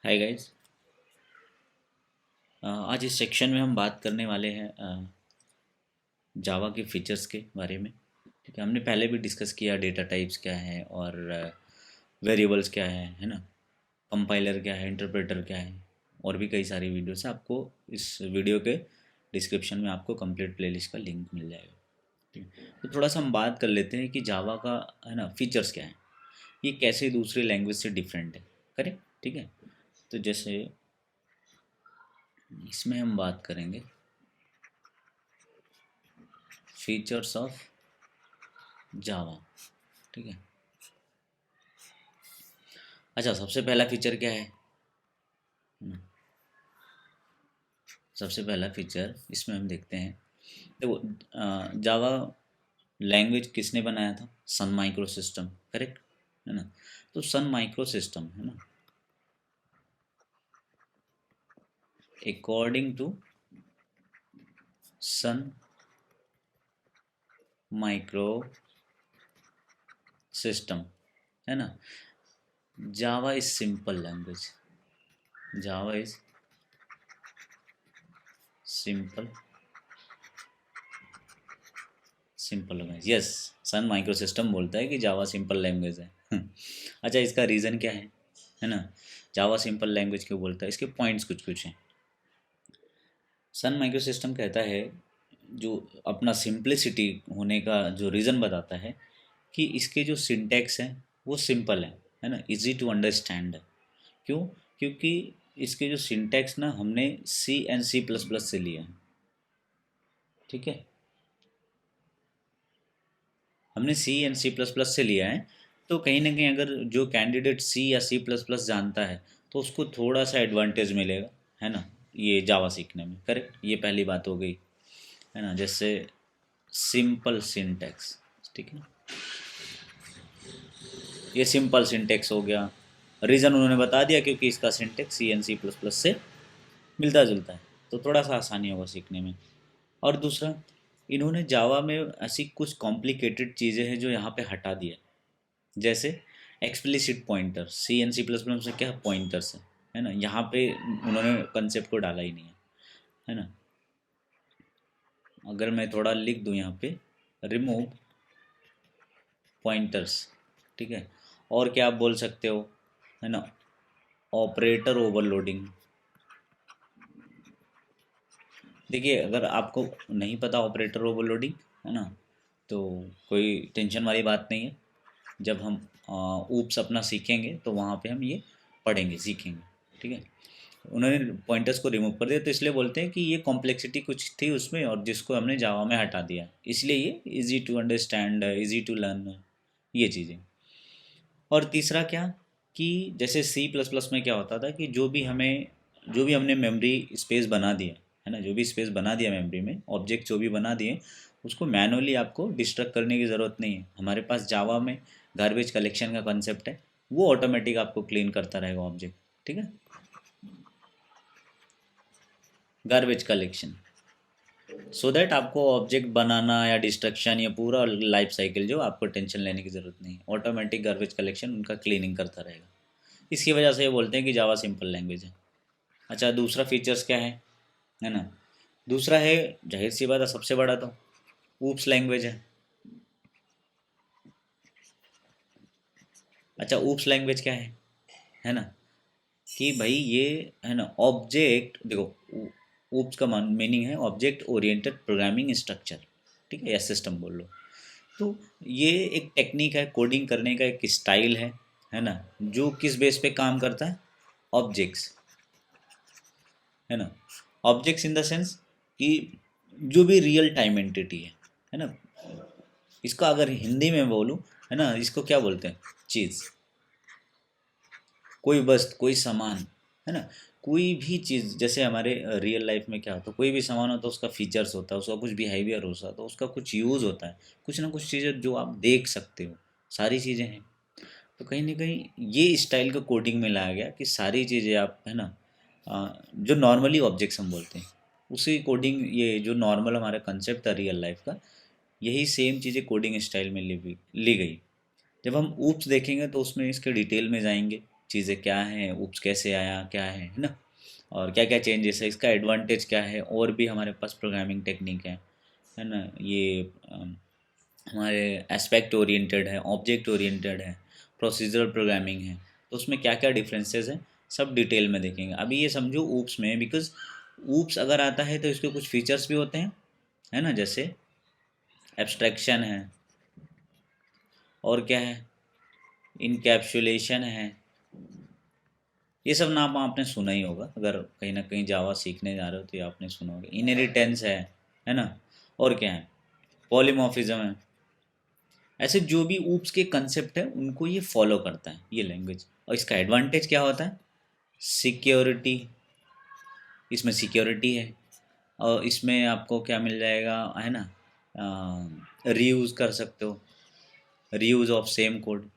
Hi guys. आज इस section में हम बात करने वाले हैं जावा के फीचर्स के बारे में। ठीक है, हमने पहले भी डिस्कस किया डेटा टाइप्स क्या है और वेरिएबल्स क्या है ना, कंपाइलर क्या है, इंटरप्रेटर क्या है, और भी कई सारी वीडियोस है। आपको इस वीडियो के डिस्क्रिप्शन में आपको कंप्लीट प्लेलिस्ट का लिंक मिल जाएगा। ठीक है, तो थोड़ा सा हम बात कर लेते हैं कि जावा का है ना फीचर्स क्या है, ये कैसे दूसरी लैंग्वेज से डिफरेंट है। करेक्ट, ठीक है। तो जैसे इसमें हम बात करेंगे फीचर्स ऑफ जावा। ठीक है। अच्छा, सबसे पहला फीचर क्या है? हम्म, सबसे पहला फीचर इसमें हम देखते हैं। देखो, जावा लैंग्वेज किसने बनाया था? सन माइक्रो सिस्टम, करेक्ट है ना। तो सन माइक्रो सिस्टम है ना, according to Sun Micro System है ना, Java is simple language. Java is simple simple language. Yes, Sun Micro System बोलता है कि जावा सिंपल लैंग्वेज है। अच्छा, इसका रीज़न क्या है ना, जावा सिंपल लैंग्वेज क्यों बोलता है? इसके पॉइंट्स कुछ कुछ हैं। सन माइक्रो सिस्टम कहता है, जो अपना सिंप्लिसिटी होने का जो रीज़न बताता है, कि इसके जो सिंटैक्स हैं वो सिंपल है ना, इजी टू अंडरस्टैंड है। क्यों? क्योंकि इसके जो सिंटैक्स ना हमने सी एंड सी प्लस प्लस से लिया है। ठीक है, हमने सी एंड सी प्लस प्लस से लिया है। तो कहीं ना कहीं अगर जो कैंडिडेट सी या सी प्लस प्लस जानता है तो उसको थोड़ा सा एडवांटेज मिलेगा, है ना, ये जावा सीखने में। करेक्ट, ये पहली बात हो गई, है ना। जैसे सिंपल सिंटैक्स, ठीक है ना, ये सिंपल सिंटैक्स हो गया। रीज़न उन्होंने बता दिया, क्योंकि इसका syntax C and C plus plus से मिलता जुलता है, तो थोड़ा सा आसानी होगा सीखने में। और दूसरा, इन्होंने जावा में ऐसी कुछ कॉम्प्लिकेटेड चीज़ें हैं जो यहाँ पे हटा दिया। जैसे explicit pointer, C and C plus plus में क्या पॉइंटर्स है ना, यहाँ पे उन्होंने कंसेप्ट को डाला ही नहीं है ना। अगर मैं थोड़ा लिख दूँ यहाँ पे, रिमूव पॉइंटर्स, ठीक है। और क्या आप बोल सकते हो, है ना, ऑपरेटर ओवरलोडिंग। देखिए, अगर आपको नहीं पता ऑपरेटर ओवरलोडिंग, है ना, तो कोई टेंशन वाली बात नहीं है। जब हम ऊप्स अपना सीखेंगे तो वहाँ पे हम ये पढ़ेंगे, सीखेंगे। ठीक है, उन्होंने पॉइंटर्स को रिमूव कर दिया, तो इसलिए बोलते हैं कि ये कॉम्प्लेक्सिटी कुछ थी उसमें और जिसको हमने जावा में हटा दिया, इसलिए ये easy to understand, easy to learn, ये चीज़ें। और तीसरा क्या, कि जैसे सी प्लस प्लस में क्या होता था कि जो भी हमने मेमोरी स्पेस बना दिया, है ना, जो भी स्पेस बना दिया मेमोरी में, ऑब्जेक्ट जो भी बना दिए, उसको मैनुअली आपको डिस्ट्रक्ट करने की ज़रूरत नहीं है। हमारे पास जावा में गार्बेज कलेक्शन का कंसेप्ट है, वो ऑटोमेटिक आपको क्लीन करता रहेगा ऑब्जेक्ट। ठीक है, गार्बेज कलेक्शन, सो दैट आपको ऑब्जेक्ट बनाना या डिस्ट्रक्शन या पूरा लाइफ साइकिल जो आपको टेंशन लेने की ज़रूरत नहीं है, ऑटोमेटिक गार्बेज कलेक्शन उनका क्लीनिंग करता रहेगा। इसकी वजह से ये बोलते हैं कि जावा सिंपल लैंग्वेज है। अच्छा, दूसरा फीचर्स क्या है ना, दूसरा है, जाहिर सी बात है, सबसे बड़ा तो ऊप्स लैंग्वेज है। अच्छा, ऊप्स लैंग्वेज क्या है ना, कि भाई ये, है ना, ऑब्जेक्ट देखो, ऊप्स का मीनिंग है ऑब्जेक्ट ओरिएंटेड प्रोग्रामिंग स्ट्रक्चर। ठीक है, या सिस्टम बोल लो। तो ये एक टेक्निक है, कोडिंग करने का एक स्टाइल है ना, जो किस बेस पे काम करता है? ऑब्जेक्ट्स, है ना। ऑब्जेक्ट्स इन द सेंस कि जो भी रियल टाइम एंटिटी है ना, इसका अगर हिंदी में बोलूँ, है ना, इसको क्या बोलते हैं? चीज़, कोई वस्तु, कोई सामान, है ना, कोई भी चीज़। जैसे हमारे रियल लाइफ में क्या होता है, कोई भी सामान होता है, उसका फीचर्स होता है, उसका कुछ बिहेवियर होता है, तो उसका कुछ यूज़ होता है, कुछ ना कुछ चीज़ें जो आप देख सकते हो, सारी चीज़ें हैं। तो कहीं ना कहीं ये स्टाइल का कोडिंग में लाया गया कि सारी चीज़ें आप, है ना, जो नॉर्मली ऑब्जेक्ट्स हम बोलते हैं, उसी कोडिंग, ये जो नॉर्मल हमारा कंसेप्ट था रियल लाइफ का, यही सेम चीज़ें कोडिंग स्टाइल में ली गई। जब हम ऊप्स देखेंगे तो उसमें इसके डिटेल में जाएंगे, चीज़ें क्या हैं, ऊप्स कैसे आया, क्या है ना, और क्या क्या चेंजेस है, इसका एडवांटेज क्या है, और भी हमारे पास प्रोग्रामिंग टेक्निक है ना। ये हमारे एस्पेक्ट ओरिएंटेड है, ऑब्जेक्ट ओरिएंटेड है, प्रोसीजरल प्रोग्रामिंग है, तो उसमें क्या क्या डिफरेंसेस हैं सब डिटेल में देखेंगे। अभी ये समझो ऊप्स में, बिकॉज ऊप्स अगर आता है तो इसके कुछ फीचर्स भी होते हैं, है ना, जैसे एब्स्ट्रैक्शन है, और क्या है, इनकैप्सुलेशन है। ये सब नाम आपने सुना ही होगा, अगर कहीं ना कहीं जावा सीखने जा रहे हो तो ये आपने सुना होगा। इनहेरिटेंस है ना, और क्या है, पॉलीमॉर्फिज्म है। ऐसे जो भी ऊप्स के कंसेप्ट है उनको ये फॉलो करता है ये लैंग्वेज। और इसका एडवांटेज क्या होता है, सिक्योरिटी, इसमें सिक्योरिटी है, और इसमें आपको क्या मिल जाएगा, है ना, रीयूज़ कर सकते हो, रीयूज़ ऑफ सेम कोड।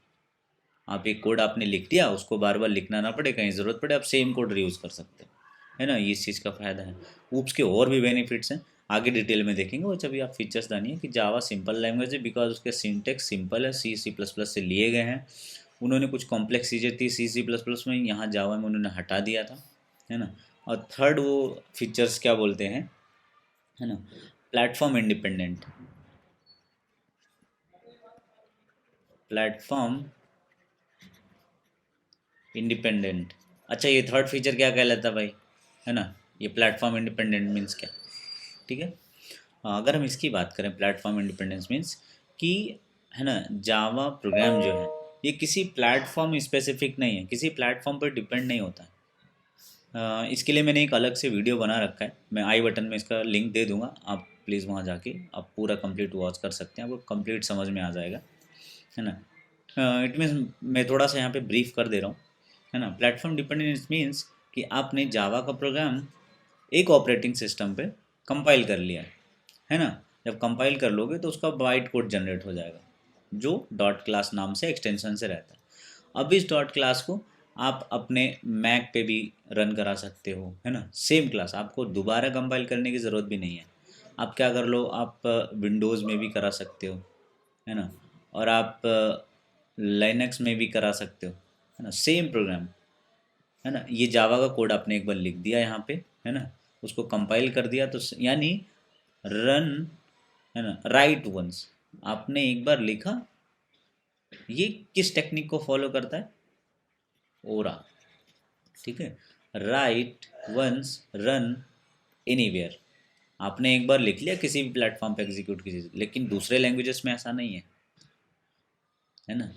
आप एक कोड आपने लिख दिया, उसको बार बार लिखना ना पड़े, कहीं ज़रूरत पड़े आप सेम कोड रीयूज़ कर सकते हो, है ना, ये इस चीज़ का फ़ायदा है। ऊप्स के और भी बेनिफिट्स हैं, आगे डिटेल में देखेंगे। वो अभी आप फीचर्स जानिए कि जावा सिंपल लैंग्वेज है बिकॉज उसके सिंटेक्स सिंपल है, सी प्लस प्लस से लिए गए हैं। उन्होंने कुछ कॉम्प्लेक्स चीज़ें थी सी प्लस प्लस में, यहाँ जावा में उन्होंने हटा दिया था, है ना। और थर्ड वो फीचर्स क्या बोलते हैं, है ना, प्लेटफॉर्म इंडिपेंडेंट, प्लेटफॉर्म इंडिपेंडेंट। अच्छा, ये थर्ड फीचर क्या कहलाता है भाई, है ना, ये प्लेटफॉर्म इंडिपेंडेंट मीन्स क्या, ठीक है। अगर हम इसकी बात करें, प्लेटफॉर्म इंडिपेंडेंस मीन्स कि, है ना, जावा प्रोग्राम जो है ये किसी प्लेटफॉर्म स्पेसिफिक नहीं है, किसी प्लेटफॉर्म पर डिपेंड नहीं होता है। इसके लिए मैंने एक अलग से वीडियो बना रखा है, मैं आई बटन में इसका लिंक दे दूंगा, आप प्लीज़ वहाँ जाके आप पूरा कंप्लीट वॉच कर सकते हैं, आपको कंप्लीट समझ में आ जाएगा, है ना। इट मीन्स मैं थोड़ा सा यहाँ पे ब्रीफ कर दे रहा हूँ, है ना। प्लेटफॉर्म डिपेंडेंस मीन्स कि आपने जावा का प्रोग्राम एक ऑपरेटिंग सिस्टम पे कंपाइल कर लिया है ना। जब कंपाइल कर लोगे तो उसका बाइट कोड जनरेट हो जाएगा जो डॉट क्लास नाम से एक्सटेंशन से रहता है। अब इस डॉट क्लास को आप अपने मैक पे भी रन करा सकते हो, है ना, सेम क्लास, आपको दोबारा कंपाइल करने की ज़रूरत भी नहीं है। आप क्या कर लो, आप विंडोज़ में भी करा सकते हो, है ना, और आप लाइनक्स में भी करा सकते हो, है ना, सेम प्रोग्राम, है ना। ये जावा का कोड आपने एक बार लिख दिया यहाँ पे, है ना, उसको कंपाइल कर दिया, तो यानी रन, है ना, राइट वंस, आपने एक बार लिखा। ये किस टेक्निक को फॉलो करता है, ओरा, ठीक है, राइट वंस रन एनीवेयर। आपने एक बार लिख लिया, किसी भी प्लेटफॉर्म पे एग्जीक्यूट की चीज़, लेकिन दूसरे लैंग्वेजेस में ऐसा नहीं है ना।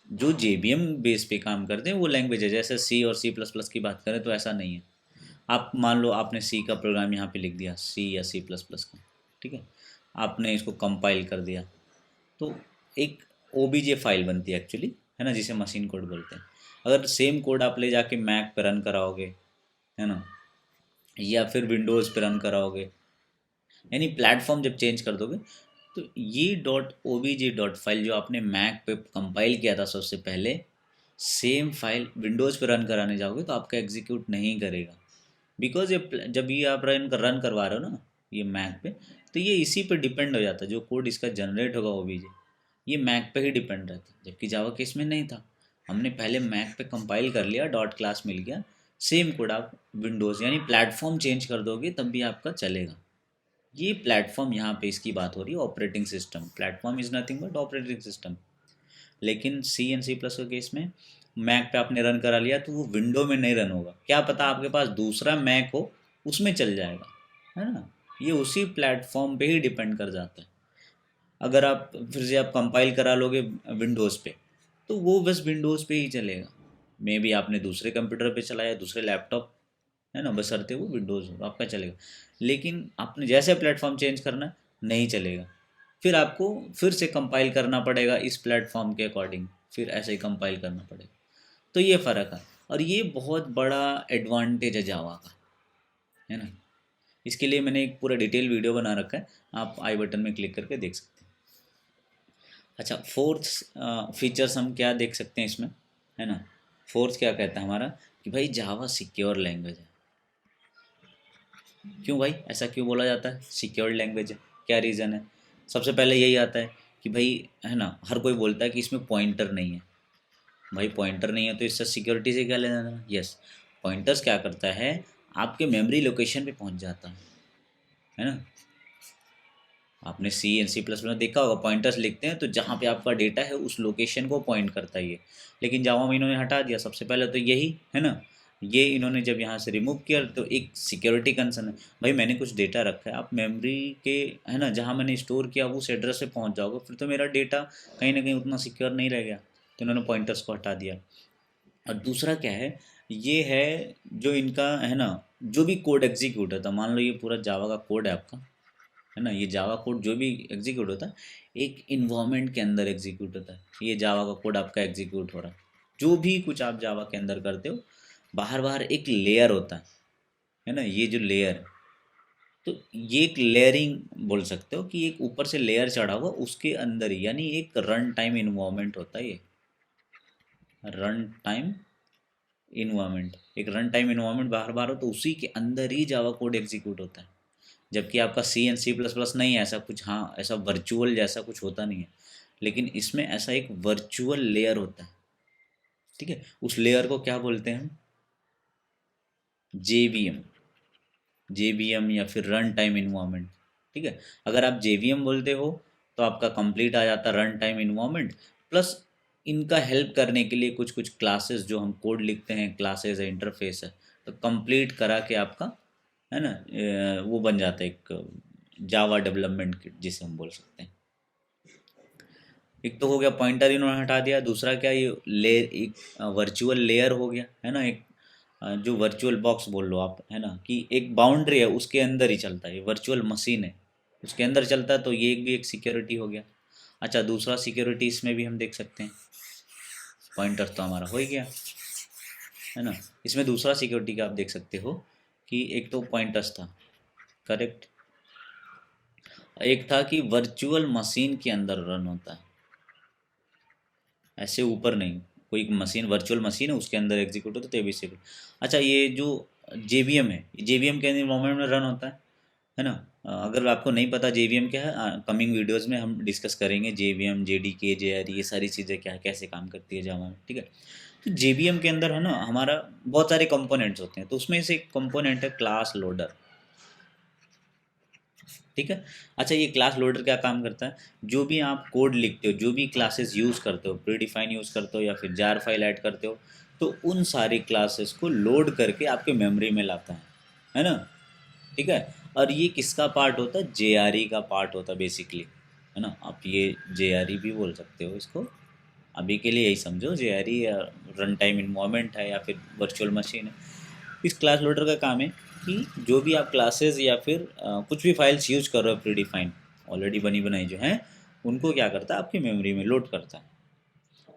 जो JVM बेस पे काम करते हैं वो लैंग्वेज है, जैसे सी और सी प्लस प्लस की बात करें तो ऐसा नहीं है। आप मान लो आपने सी का प्रोग्राम यहाँ पे लिख दिया, सी या सी प्लस प्लस का, ठीक है, आपने इसको कंपाइल कर दिया, तो एक OBJ फाइल बनती है एक्चुअली, है ना, जिसे मशीन कोड बोलते हैं। अगर सेम कोड आप ले जाके मैक पे रन कराओगे, है ना, या फिर विंडोज़ पे रन कराओगे, यानी प्लेटफॉर्म जब चेंज कर दोगे, तो ये डॉट OBJ डॉट फाइल जो आपने मैक पे कंपाइल किया था सबसे पहले, सेम फाइल विंडोज़ पे रन कराने जाओगे तो आपका एग्जीक्यूट नहीं करेगा, बिकॉज ये जब ये आप रन करवा रहे हो ना ये मैक पे, तो ये इसी पे डिपेंड हो जाता है, जो कोड इसका जनरेट होगा OBJ ये मैक पे ही डिपेंड रहता है, जबकि जावा केस में नहीं था। हमने पहले मैक पे कंपाइल कर लिया, डॉट क्लास मिल गया, सेम कोड आप विंडोज़ यानी प्लेटफॉर्म चेंज कर दोगे तब भी आपका चलेगा। ये प्लेटफॉर्म यहाँ पे इसकी बात हो रही है, operating system, platform is nothing but operating system. लेकिन सी एंड सी प्लस के केस में मैक पे आपने रन करा लिया तो वो विंडो में नहीं रन होगा, क्या पता आपके पास दूसरा मैक हो उसमें चल जाएगा, है ना। ये उसी प्लेटफॉर्म पे ही डिपेंड कर जाता है। अगर आप फिर से आप कंपाइल करा लोगे विंडोज़ पे तो वो बस विंडोज़ पे ही चलेगा, मे बी आपने दूसरे कंप्यूटर पे चलाया, दूसरे लैपटॉप, है ना, बशर्ते वो विंडोज़ हो आपका चलेगा। लेकिन आपने जैसे प्लेटफॉर्म चेंज करना नहीं चलेगा, फिर आपको फिर से कंपाइल करना पड़ेगा इस प्लेटफॉर्म के अकॉर्डिंग, फिर ऐसे ही कंपाइल करना पड़ेगा। तो ये फ़र्क है, और ये बहुत बड़ा एडवांटेज है जावा का, है ना। इसके लिए मैंने एक पूरा डिटेल वीडियो बना रखा है, आप आई बटन में क्लिक करके देख सकते हैं। अच्छा, फोर्थ फीचर्स हम क्या देख सकते हैं इसमें, है ना। फोर्थ क्या कहता है हमारा कि भाई जावा सिक्योर लैंग्वेज है। क्यों भाई, ऐसा क्यों बोला जाता है सिक्योर लैंग्वेज है, क्या रीज़न है। सबसे पहले यही आता है कि भाई, है ना, हर कोई बोलता है कि इसमें पॉइंटर नहीं है, भाई पॉइंटर नहीं है तो इससे सिक्योरिटी से क्या लेना देना। यस, पॉइंटर्स क्या करता है, आपके मेमोरी लोकेशन पे पहुंच जाता है ना। आपने सी एंड सी प्लस में देखा होगा, पॉइंटर्स लिखते हैं तो जहाँ पे आपका डेटा है उस लोकेशन को पॉइंट करता है ये। लेकिन जावा में इन्होंने हटा दिया, सबसे पहले तो यही है ना। ये इन्होंने जब यहाँ से रिमूव किया तो एक सिक्योरिटी कंसर्न है। भाई मैंने कुछ डेटा रखा है, आप मेमोरी के है ना जहाँ मैंने स्टोर किया उस एड्रेस पे पहुँच जाओगे, फिर तो मेरा डेटा कहीं ना कहीं उतना सिक्योर नहीं रह गया। तो इन्होंने पॉइंटर्स को हटा दिया। और दूसरा क्या है, ये है जो इनका है ना, जो भी कोड एग्जीक्यूट होता है, मान लो ये पूरा जावा का कोड है आपका, है ना, ये जावा कोड जो भी एग्जीक्यूट होता है एक इन्वायरमेंट के अंदर एग्जीक्यूट होता है। ये जावा का कोड आपका एग्जीक्यूट हो रहा है, जो भी कुछ आप जावा के अंदर करते हो, बाहर बाहर एक लेयर होता है ना, ये जो लेयर है, तो ये एक लेयरिंग बोल सकते हो कि एक ऊपर से लेयर चढ़ा हुआ उसके अंदर ही, यानी एक रन टाइम इन्वायरमेंट होता है ये। रन टाइम इन्वायरमेंट, एक रन टाइम इन्वायरमेंट बाहर बाहर हो तो उसी के अंदर ही जावा कोड एग्जीक्यूट होता है। जबकि आपका सी एंड सी प्लस प्लस नहीं है ऐसा कुछ, हाँ ऐसा वर्चुअल जैसा कुछ होता नहीं है, लेकिन इसमें ऐसा एक वर्चुअल लेयर होता है। ठीक है, उस लेयर को क्या बोलते हैं हम, जेवीएम। जेवीएम या फिर रन टाइम इन्वायरमेंट। ठीक है, अगर आप जेवीएम बोलते हो तो आपका कंप्लीट आ जाता रन टाइम इन्वायरमेंट, प्लस इनका हेल्प करने के लिए कुछ कुछ क्लासेस जो हम कोड लिखते हैं, क्लासेस है, इंटरफेस है, तो कंप्लीट करा के आपका है ना वो बन जाता है एक जावा डेवलपमेंट किट जिसे हम बोल सकते हैं। एक तो हो गया पॉइंटर इन्होंने हटा दिया, दूसरा क्या, ये लेयर एक वर्चुअल लेयर हो गया है ना, एक जो वर्चुअल बॉक्स बोल लो आप, है ना, कि एक बाउंड्री है उसके अंदर ही चलता है, ये वर्चुअल मशीन है उसके अंदर चलता है, तो ये भी एक सिक्योरिटी हो गया। अच्छा, दूसरा सिक्योरिटी इसमें भी हम देख सकते हैं, पॉइंटर तो हमारा हो ही गया है ना, इसमें दूसरा सिक्योरिटी का आप देख सकते हो कि एक तो पॉइंटर्स था, करेक्ट, एक था कि वर्चुअल मशीन के अंदर रन होता है, ऐसे ऊपर नहीं, कोई मशीन वर्चुअल मशीन है उसके अंदर एग्जीक्यूट होता है तो ये भी सिक्योर। अच्छा, ये जो जेवीएम है, जेवीएम के एनवायरनमेंट में रन होता है ना। अगर आपको नहीं पता जेवीएम क्या है, कमिंग वीडियोस में हम डिस्कस करेंगे जेवीएम, जेडीके, जेआरई, ये सारी चीज़ें क्या है, कैसे काम करती है जावा में। ठीक है, तो जेवीएम के अंदर है ना हमारा बहुत सारे कंपोनेंट्स होते हैं, तो उसमें से एक कंपोनेंट है क्लास लोडर। ठीक है, अच्छा ये क्लास लोडर क्या काम करता है, जो भी आप कोड लिखते हो, जो भी क्लासेस यूज़ करते हो, प्री डिफाइन यूज़ करते हो या फिर जार फाइल ऐड करते हो, तो उन सारी क्लासेस को लोड करके आपके मेमोरी में लाता है ना। ठीक है, और ये किसका पार्ट होता है, जेआरई का पार्ट होता है बेसिकली, है ना। आप ये जेआरई भी बोल सकते हो इसको, अभी के लिए यही समझो जेआरई या रन टाइम इन्वायरमेंट है या फिर वर्चुअल मशीन है। इस क्लास लोडर का काम है कि जो भी आप क्लासेस या फिर कुछ भी फाइल्स यूज कर रहे हो प्री डिफाइन, ऑलरेडी बनी बनाई जो हैं, उनको क्या करता है आपकी मेमोरी में लोड करता है,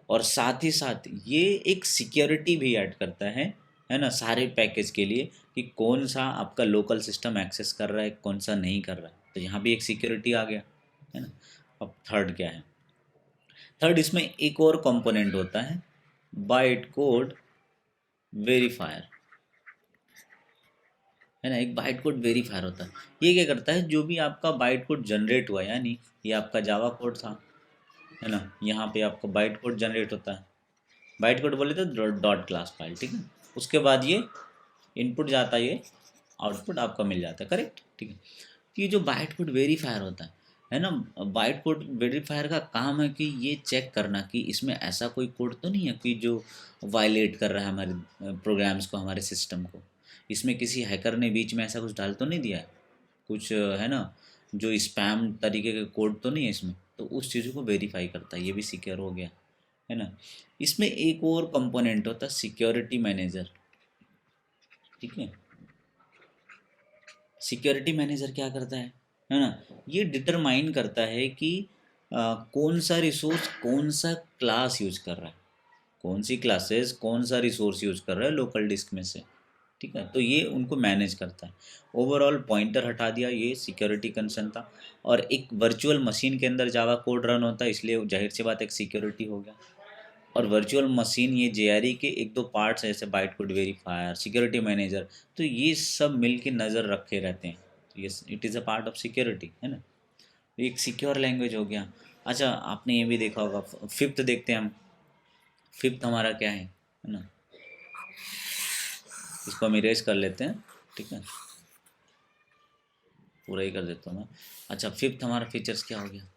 और साथ ही साथ ये एक सिक्योरिटी भी ऐड करता है ना, सारे पैकेज के लिए, कि कौन सा आपका लोकल सिस्टम एक्सेस कर रहा है, कौन सा नहीं कर रहा है, तो यहाँ भी एक सिक्योरिटी आ गया है ना। अब थर्ड क्या है, थर्ड इसमें एक और कंपोनेंट होता है, बाइट कोड वेरीफायर, है ना, एक बाइट कोड वेरीफायर होता है। ये क्या करता है, जो भी आपका बाइट कोड जनरेट हुआ, यानी ये आपका जावा कोड था, है ना, यहाँ पे आपका बाइट कोड जनरेट होता है, बाइट कोड बोले तो डॉट क्लास फाइल। ठीक है, उसके बाद ये इनपुट जाता है, ये आउटपुट आपका मिल जाता है, करेक्ट। ठीक है, तो ये जो बाइट कोड वेरीफायर होता है ना, बाइट कोड वेरीफायर का काम है कि ये चेक करना कि इसमें ऐसा कोई कोड तो नहीं है कि जो वायलेट कर रहा है हमारे प्रोग्राम्स को, हमारे सिस्टम को, इसमें किसी हैकर ने बीच में ऐसा कुछ डाल तो नहीं दिया है कुछ, है ना, जो स्पैम तरीके के कोड तो नहीं है इसमें, तो उस चीज़ों को वेरीफाई करता है, ये भी सिक्योर हो गया है ना। इसमें एक और कंपोनेंट होता है सिक्योरिटी मैनेजर। ठीक है, सिक्योरिटी मैनेजर क्या करता है ना, ये डिटरमाइन करता है कि कौन सा रिसोर्स कौन सा क्लास यूज कर रहा है, कौन सी क्लासेस कौन सा रिसोर्स यूज कर रहा है लोकल डिस्क में से। ठीक है, तो ये उनको मैनेज करता है। ओवरऑल पॉइंटर हटा दिया, ये सिक्योरिटी कंसर्न था, और एक वर्चुअल मशीन के अंदर जावा कोड रन होता है, इसलिए जाहिर सी बात एक सिक्योरिटी हो गया। और वर्चुअल मशीन ये जेआरई के एक दो पार्ट्स हैं, जैसे byte code verifier, security manager, तो ये सब मिल के नज़र रखे रहते हैं, तो ये it is a part of security, है ना। एक सिक्योर लैंग्वेज हो गया। अच्छा, आपने ये भी देखा होगा, फिफ्थ देखते हैं हम, फिफ्थ हमारा क्या है ना, इसको हम इरेज कर लेते हैं, ठीक है, पूरा ही कर देता हूँ मैं। अच्छा, फिफ्थ हमारा फीचर्स क्या हो गया,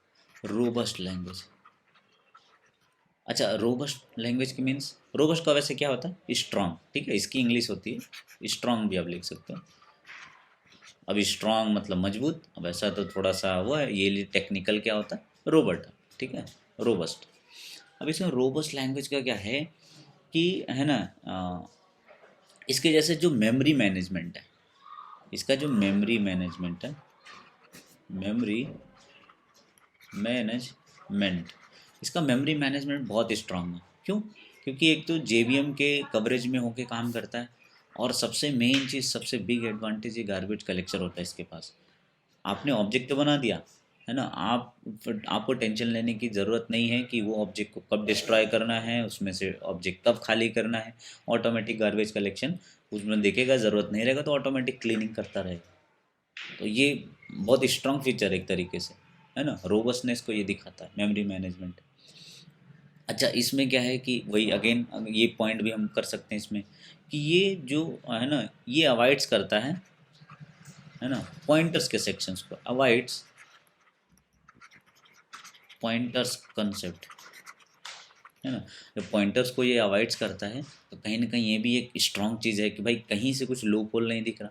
रोबस्ट लैंग्वेज। अच्छा, रोबस्ट लैंग्वेज की मीन्स, रोबस्ट का वैसे क्या होता है, स्ट्रांग, ठीक है, इसकी इंग्लिश होती है स्ट्रांग, भी आप लिख सकते हो। अब स्ट्रांग मतलब मजबूत, अब ऐसा तो थोड़ा सा हुआ है, ये टेक्निकल क्या होता है, रोबोट, ठीक है, रोबस्ट। अब इसमें रोबस्ट लैंग्वेज का क्या है कि है ना, इसके जैसे जो मेमोरी मैनेजमेंट है, इसका जो मेमोरी मैनेजमेंट है, मेमोरी मैनेजमेंट, इसका मेमोरी मैनेजमेंट बहुत स्ट्रांग है। क्यों? क्योंकि एक तो जेवीएम के कवरेज में होके काम करता है, और सबसे मेन चीज़, सबसे बिग एडवांटेज, ये गार्बेज कलेक्शन होता है इसके पास। आपने ऑब्जेक्ट तो बना दिया, है ना, आपको टेंशन लेने की ज़रूरत नहीं है कि वो ऑब्जेक्ट को कब डिस्ट्रॉय करना है, उसमें से ऑब्जेक्ट कब खाली करना है। ऑटोमेटिक गार्बेज कलेक्शन उसमें देखेगा, ज़रूरत नहीं रहेगा तो ऑटोमेटिक क्लीनिंग करता रहेगा। तो ये बहुत स्ट्रांग फीचर है एक तरीके से, है ना, रोबस्टनेस को ये दिखाता है, मेमोरी मैनेजमेंट। अच्छा, इसमें क्या है कि वही अगेन ये पॉइंट भी हम कर सकते हैं इसमें, कि ये जो है ना, ये अवॉइड्स करता है ना, पॉइंटर्स के सेक्शंस को, अवॉइड्स पॉइंटर्स कंसेप्ट, है ना। जब पॉइंटर्स को ये अवॉइड्स करता है, तो कहीं ना कहीं ये भी एक स्ट्रांग चीज़ है कि भाई कहीं से कुछ लूप होल नहीं दिख रहा,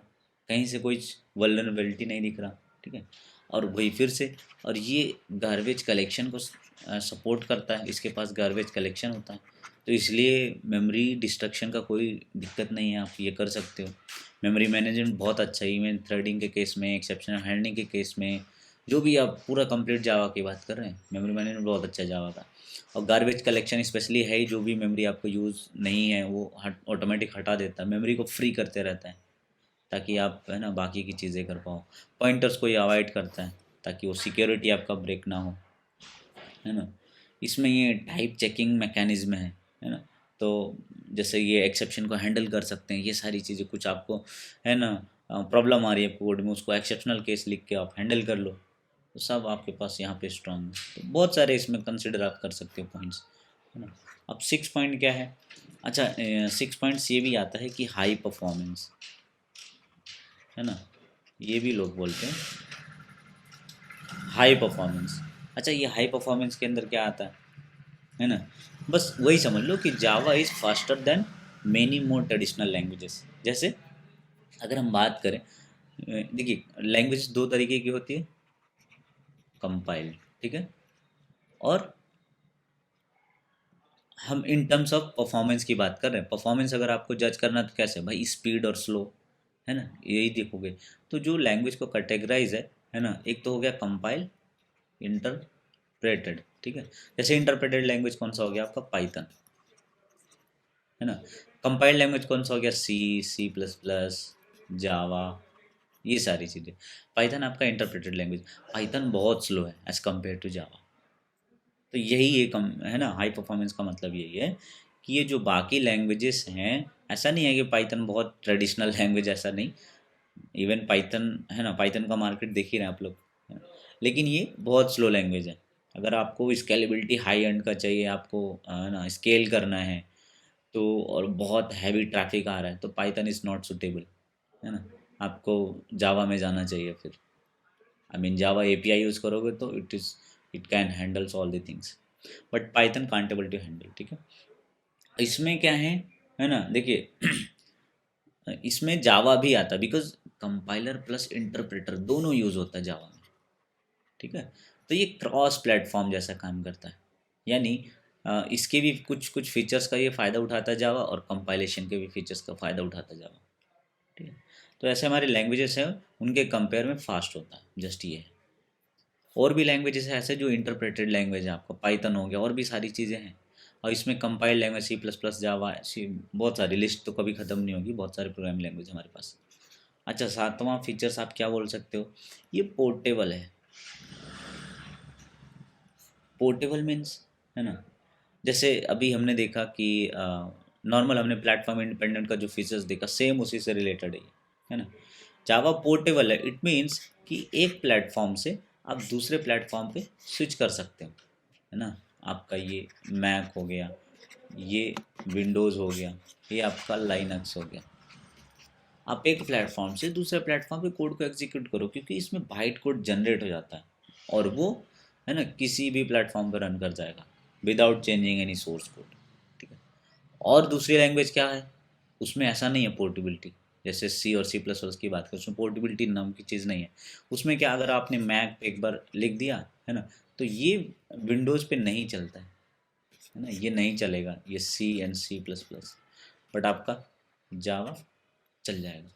कहीं से कोई वल्नरेबिलिटी नहीं दिख रहा, ठीक है। और वही फिर से, और ये गार्बेज कलेक्शन को सपोर्ट करता है, इसके पास गार्बेज कलेक्शन होता है, तो इसलिए मेमोरी डिस्ट्रक्शन का कोई दिक्कत नहीं है, आप ये कर सकते हो। मेमोरी मैनेजमेंट बहुत अच्छा है, इवन थ्रेडिंग के केस में, एक्सेप्शनल हैंडलिंग के केस में, जो भी आप पूरा कंप्लीट जावा की बात कर रहे हैं, मेमोरी मैनेजमेंट बहुत अच्छा है जावा का। और गार्बेज कलेक्शन स्पेशली है ही, जो भी मेमोरी आपको यूज़ नहीं है वो ऑटोमेटिक हटा देता है, मेमोरी को फ्री करते रहता है, ताकि आप है ना बाकी की चीज़ें कर पाओ। पॉइंटर्स को ये अवॉइड करता है, ताकि वो सिक्योरिटी आपका ब्रेक ना हो, है ना। इसमें ये टाइप चेकिंग मैकेनिज्म है ना, तो जैसे ये एक्सेप्शन को हैंडल कर सकते हैं, ये सारी चीज़ें, कुछ आपको है ना प्रॉब्लम आ रही है कोड में, उसको एक्सेप्शनल केस लिख के आप हैंडल कर लो, तो सब आपके पास यहाँ पे स्ट्रांग है। तो बहुत सारे इसमें कंसिडर आप कर सकते हो पॉइंट्स, है ना। अब 6 पॉइंट क्या है, अच्छा 6 पॉइंट्स ये भी आता है कि हाई परफॉर्मेंस, है ना, ये भी लोग बोलते हैं हाई परफॉर्मेंस। अच्छा, ये हाई परफॉर्मेंस के अंदर क्या आता है ना, बस वही समझ लो कि जावा is faster than many more traditional languages. जैसे अगर हम बात करें, देखिए लैंग्वेज दो तरीके की होती है, कंपाइल, ठीक है, और हम इन टर्म्स ऑफ परफॉर्मेंस की बात कर रहे हैं। परफॉर्मेंस अगर आपको जज करना तो कैसे भाई, स्पीड और स्लो, है ना, यही देखोगे। तो जो लैंग्वेज को कैटेगराइज है ना, एक तो हो गया कंपाइल, इंटरप्रेटेड, ठीक है। जैसे इंटरप्रेटेड लैंग्वेज कौन सा हो गया आपका, पाइथन, है ना। कंपाइल्ड लैंग्वेज कौन सा हो गया, सी, सी प्लस प्लस, जावा, ये सारी चीज़ें। पाइथन आपका इंटरप्रेटेड लैंग्वेज। पाइथन बहुत स्लो है एज़ कम्पेयर टू जावा। तो यही एक है ना, हाई परफॉर्मेंस का मतलब यही है कि ये जो बाकी लैंग्वेजेस हैं, ऐसा नहीं है कि पाइथन बहुत ट्रेडिशनल लैंग्वेज, ऐसा नहीं। इवन पाइथन है ना, पाइथन का मार्केट देख ही रहे हैं आप लोग, है ना? लेकिन ये बहुत स्लो लैंग्वेज है। अगर आपको स्केलेबिलिटी हाई एंड का चाहिए, आपको है ना स्केल करना है, तो और बहुत हैवी ट्रैफिक आ रहा है, तो पाइथन इज़ नॉट सुटेबल, है ना। आपको जावा में जाना चाहिए फिर। I mean Java API use करोगे तो it can handles all the things, but Python can't able to handle, ठीक है। इसमें क्या है ना, देखिए इसमें जावा भी आता है, बिकॉज कंपाइलर प्लस इंटरप्रेटर दोनों यूज़ होता है जावा में, ठीक है। तो ये क्रॉस प्लेटफॉर्म जैसा काम करता है, यानी इसके भी कुछ कुछ फीचर्स का ये फ़ायदा उठाता है जावा, और कंपाइलेशन के भी फीचर्स का फ़ायदा उठाता है जावा, ठीक है। तो ऐसे हमारे लैंग्वेजेस हैं, उनके कंपेयर में फास्ट होता है, जस्ट ये है। और भी लैंग्वेजेस है ऐसे जो इंटरप्रेटेड लैंग्वेज है, आपका पाइथन हो गया, और भी सारी चीज़ें हैं। और इसमें compile language, C plus plus, Java, C, बहुत सारी लिस्ट तो कभी ख़त्म नहीं होगी, बहुत सारे प्रोग्रामिंग लैंग्वेज हमारे पास। अच्छा, सातवां फीचर्स आप क्या बोल सकते हो, ये पोर्टेबल है। पोर्टेबल मीन्स, है ना, जैसे अभी हमने देखा कि नॉर्मल हमने प्लेटफॉर्म इंडिपेंडेंट का जो फीचर्स देखा, सेम उसी से रिलेटेड है ना। जावा पोर्टेबल है, इट मीन्स कि एक प्लेटफॉर्म से आप दूसरे प्लेटफॉर्म पे स्विच कर सकते हो, है ना। आपका ये मैक हो गया, ये विंडोज़ हो गया, ये आपका लाइनक्स हो गया। आप एक प्लेटफॉर्म से दूसरे प्लेटफॉर्म पे कोड को एग्जीक्यूट करो, क्योंकि इसमें बाइट कोड जनरेट हो जाता है और वो है ना किसी भी प्लेटफॉर्म पर रन कर जाएगा without changing any source code. ठीक है। और दूसरी लैंग्वेज क्या है, उसमें ऐसा नहीं है पोर्टेबिलिटी, जैसे सी और सी प्लस प्लस की बात करें, उसमें पोर्टेबिलिटी नाम की चीज़ नहीं है। उसमें क्या, अगर आपने मैक पे एक बार लिख दिया है ना, तो ये विंडोज़ पे नहीं चलता है ना, ये नहीं चलेगा, ये C and C plus plus, but आपका जावा चल जाएगा,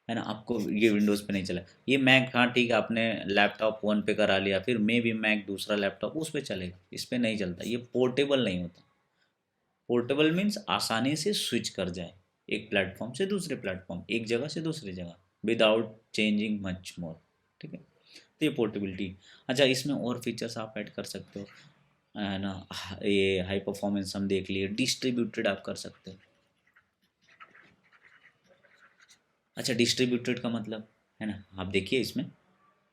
है ना। आपको ये विंडोज़ पे नहीं चला, ये मैक, हाँ ठीक है, आपने लैपटॉप वन पे करा लिया, फिर मे भी मैक दूसरा लैपटॉप उस पे चलेगा, इस पे नहीं चलता, ये पोर्टेबल नहीं होता। पोर्टेबल मीन्स आसानी से स्विच कर जाए एक प्लेटफॉर्म से दूसरे प्लेटफॉर्म, एक जगह से दूसरी जगह, विदाउट चेंजिंग मच मोर। ठीक है, तो ये पोर्टेबिलिटी। अच्छा, इसमें और फीचर्स आप ऐड कर सकते हो, है ना। ये हाई परफॉर्मेंस हम देख लिए, डिस्ट्रीब्यूटेड आप कर सकते हो। अच्छा, डिस्ट्रीब्यूटेड का मतलब है ना, आप देखिए इसमें,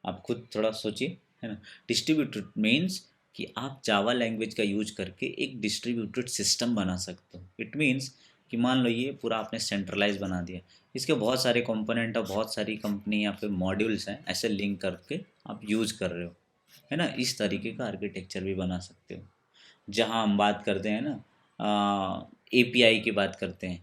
आप खुद थोड़ा सोचिए, है ना। डिस्ट्रीब्यूटेड मीन्स कि आप जावा लैंग्वेज का यूज करके एक डिस्ट्रीब्यूटेड सिस्टम बना सकते हो। इट मीन्स कि मान लो ये पूरा आपने सेंट्रलाइज बना दिया, इसके बहुत सारे कंपोनेंट और बहुत सारी कंपनी या फिर मॉड्यूल्स हैं, ऐसे लिंक करके आप यूज कर रहे हो, है ना। इस तरीके का आर्किटेक्चर भी बना सकते हो। जहाँ हम बात करते हैं ना, एपीआई की बात करते हैं,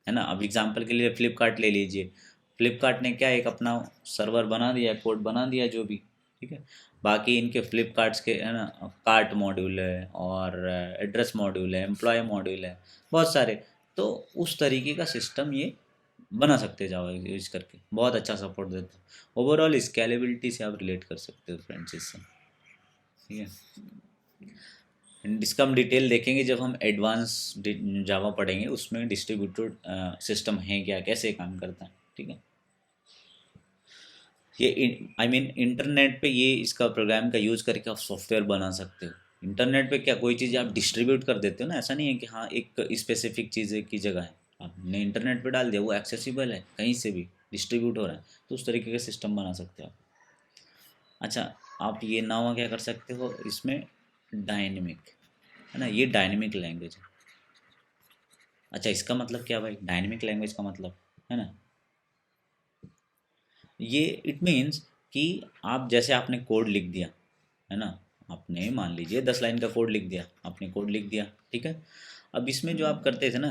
है ना। अब एग्जांपल के लिए फ्लिपकार्ट ले लीजिए, फ्लिपकार्ट ने क्या एक अपना सर्वर बना दिया, कोड बना दिया जो भी, ठीक है। बाकी इनके फ्लिपकार्ट्स के है ना कार्ट मॉड्यूल है और एड्रेस मॉड्यूल है, एम्प्लॉय मॉड्यूल है, बहुत सारे। तो उस तरीके का सिस्टम ये बना सकते हैं जावा यूज करके, बहुत अच्छा सपोर्ट देता है। ओवरऑल स्केलेबिलिटी से आप रिलेट कर सकते हो फ्रेंड्स इससे, ठीक है। इसका हम डिटेल देखेंगे जब हम एडवांस जावा पढ़ेंगे, उसमें डिस्ट्रीब्यूटेड सिस्टम है क्या, कैसे काम करता है, ठीक है। ये आई मीन इंटरनेट पे ये इसका प्रोग्राम का यूज़ करके आप सॉफ्टवेयर बना सकते हो। इंटरनेट पे क्या कोई चीज़ आप डिस्ट्रीब्यूट कर देते हो ना, ऐसा नहीं है कि हाँ एक स्पेसिफिक चीज़ की जगह है, आपने इंटरनेट पे डाल दिया, वो एक्सेसिबल है, कहीं से भी डिस्ट्रीब्यूट हो रहा है, तो उस तरीके का सिस्टम बना सकते हो आप। अच्छा, आप ये नावा क्या कर सकते हो इसमें, डायनेमिक, है ना, ये डायनेमिक लैंग्वेज है। अच्छा, इसका मतलब क्या भाई, डायनेमिक लैंग्वेज का मतलब, है ना, ये इट मीन्स कि आप जैसे आपने कोड लिख दिया, है ना, आपने मान लीजिए 10 लाइन का कोड लिख दिया, आपने कोड लिख दिया, ठीक है। अब इसमें जो आप करते थे ना,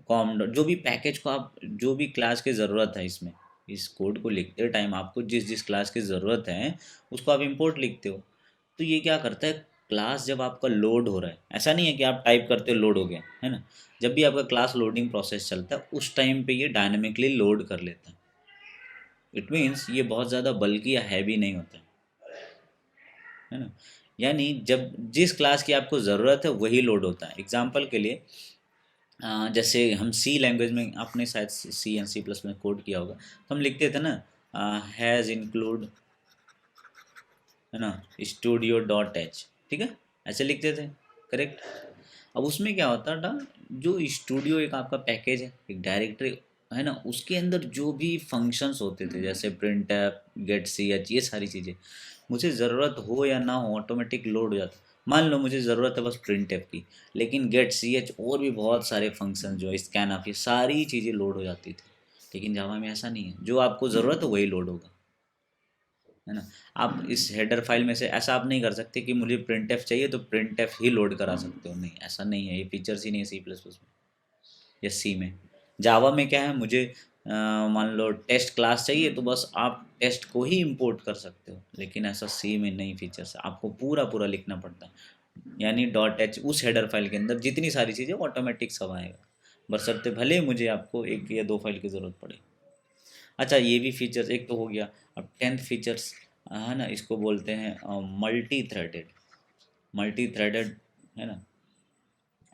कॉम डॉट जो भी पैकेज को आप, जो भी क्लास की ज़रूरत है इसमें, इस कोड को लिखते टाइम आपको जिस जिस क्लास की ज़रूरत है उसको आप इंपोर्ट लिखते हो। तो ये क्या करता है, क्लास जब आपका लोड हो रहा है, ऐसा नहीं है कि आप टाइप करते हो लोड हो गया, है ना। जब भी आपका क्लास लोडिंग प्रोसेस चलता है उस टाइम पे ये डायनेमिकली लोड कर लेता है। इट मीन्स ये बहुत ज़्यादा बल्कि या हैवी नहीं होता है ना। यानी जब जिस क्लास की आपको ज़रूरत है वही लोड होता है। एग्जांपल के लिए, जैसे हम सी लैंग्वेज में, आपने शायद सी एंड सी प्लस में कोड किया होगा, तो हम लिखते थे ना, हैज़ इंक्लूड, है ना, स्टूडियो डॉट एच, ठीक है, ऐसे लिखते थे, करेक्ट। अब उसमें क्या होता था, जो स्टूडियो एक आपका पैकेज है, एक डायरेक्टरी है ना, उसके अंदर जो भी फंक्शंस होते थे, जैसे print app, get C H, ये सारी चीज़ें मुझे ज़रूरत हो या ना हो ऑटोमेटिक लोड हो जाता। मान लो मुझे ज़रूरत है बस प्रिंट ऐप की, लेकिन गेट सी एच और भी बहुत सारे फंक्शन जो है, स्कैन ऑफ, ये सारी चीज़ें लोड हो जाती थी। लेकिन जावा में ऐसा नहीं है, जो आपको ज़रूरत है वही लोड होगा, है ना। आप इस हेडर फाइल में से ऐसा आप नहीं कर सकते कि मुझे प्रिंट एफ चाहिए तो प्रिंट एफ ही लोड करा सकते हो, नहीं, ऐसा नहीं है, ये फीचर्स ही नहीं है सी प्लस प्लस में या सी में। जावा में क्या है, मुझे मान लो टेस्ट क्लास चाहिए तो बस आप टेस्ट को ही इंपोर्ट कर सकते हो, लेकिन ऐसा सी में नहीं, फीचर्स आपको पूरा पूरा लिखना पड़ता है। यानी डॉट एच उस हेडर फाइल के अंदर जितनी सारी चीज़ें ऑटोमेटिक सब आएगा, बशर्ते भले मुझे आपको एक या दो फाइल की ज़रूरत पड़े। अच्छा, ये भी फीचर्स एक तो हो गया। अब 10th फीचर्स, है ना, इसको बोलते हैं मल्टी थ्रेडेड। मल्टी थ्रेडेड, है ना।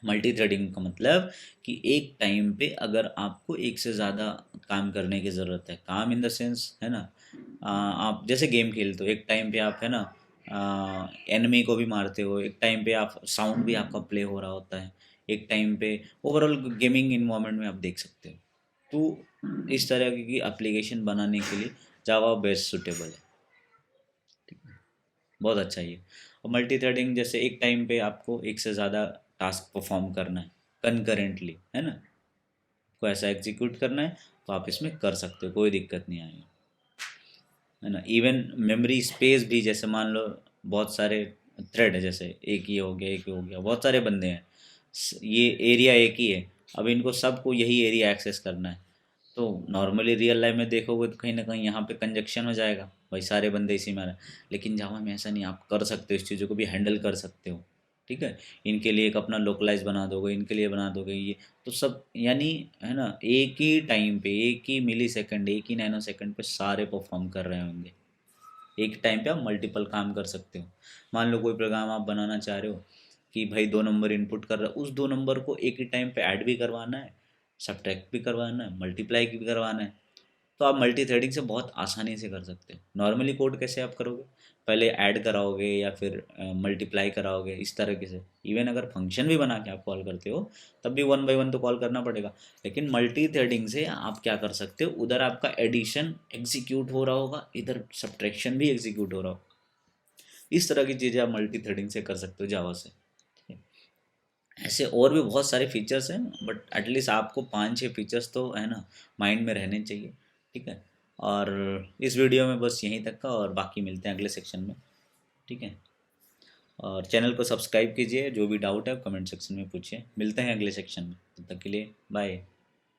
मल्टी थ्रेडिंग का मतलब कि एक टाइम पे अगर आपको एक से ज़्यादा काम करने की ज़रूरत है, काम इन द सेंस, है ना, आप जैसे गेम खेलते हो, एक टाइम पे आप, है ना, एनिमी को भी मारते हो, एक टाइम पे आप साउंड भी आपका प्ले हो रहा होता है, एक टाइम पे ओवरऑल गेमिंग इन्वायरमेंट में आप देख सकते हो। तो इस तरह की एप्लीकेशन बनाने के लिए जावा बेस्ट सूटेबल है, ठीक है, बहुत अच्छा ये। और मल्टी थ्रेडिंग जैसे एक टाइम पे आपको एक से ज़्यादा टास्क परफॉर्म करना है कंकरेंटली, है ना, को ऐसा एग्जीक्यूट करना है तो आप इसमें कर सकते हो, कोई दिक्कत नहीं आएगी, है ना। इवन मेमोरी स्पेस भी, जैसे मान लो बहुत सारे थ्रेड है, जैसे एक ही हो गया, एक ही हो गया, बहुत सारे बंदे हैं, ये एरिया एक ही है, अब इनको सबको यही एरिया एक्सेस करना है, तो नॉर्मली रियल लाइफ में देखोगे तो कहीं ना कहीं यहाँ पे कंजक्शन हो जाएगा, भाई सारे बंदे इसी में आ रहे हैं। लेकिन जावा में ऐसा नहीं, आप कर सकते हो, इस चीज़ों को भी हैंडल कर सकते हो, ठीक है। इनके लिए एक अपना लोकलाइज बना दोगे, इनके लिए बना दोगे ये, तो सब यानी, है ना, एक ही टाइम पे, एक ही मिली सेकेंड, एक ही नैनो सेकेंड पे सारे परफॉर्म कर रहे होंगे। एक टाइम पे आप मल्टीपल काम कर सकते हो। मान लो कोई प्रोग्राम आप बनाना चाह रहे हो कि भाई 2 नंबर इनपुट कर रहा है, उस 2 नंबर को एक ही टाइम पे ऐड भी करवाना है, सब्ट्रैक्ट भी करवाना है, मल्टीप्लाई भी करवाना है, तो आप मल्टी थ्रेडिंग से बहुत आसानी से कर सकते हो। नॉर्मली कोड कैसे आप करोगे, पहले ऐड कराओगे या फिर मल्टीप्लाई कराओगे, इस तरीके से। इवन अगर फंक्शन भी बना के आप कॉल करते हो तब भी 1 बाय 1 तो कॉल करना पड़ेगा। लेकिन मल्टी थ्रेडिंग से आप क्या कर सकते हो, उधर आपका एडिशन एग्जीक्यूट हो रहा होगा, इधर सब्ट्रैक्शन भी एग्जीक्यूट हो रहा होगा। इस तरह की चीज़ें आप मल्टी थ्रेडिंग से कर सकते हो जावा से। ऐसे और भी बहुत सारे फीचर्स हैं, बट एटलीस्ट आपको 5-6 फीचर्स तो, है ना, माइंड में रहने चाहिए, ठीक है। और इस वीडियो में बस यहीं तक का, और बाकी मिलते हैं अगले सेक्शन में, ठीक है। और चैनल को सब्सक्राइब कीजिए, जो भी डाउट है कमेंट सेक्शन में पूछिए। मिलते हैं अगले सेक्शन में, तब तक के लिए बाय।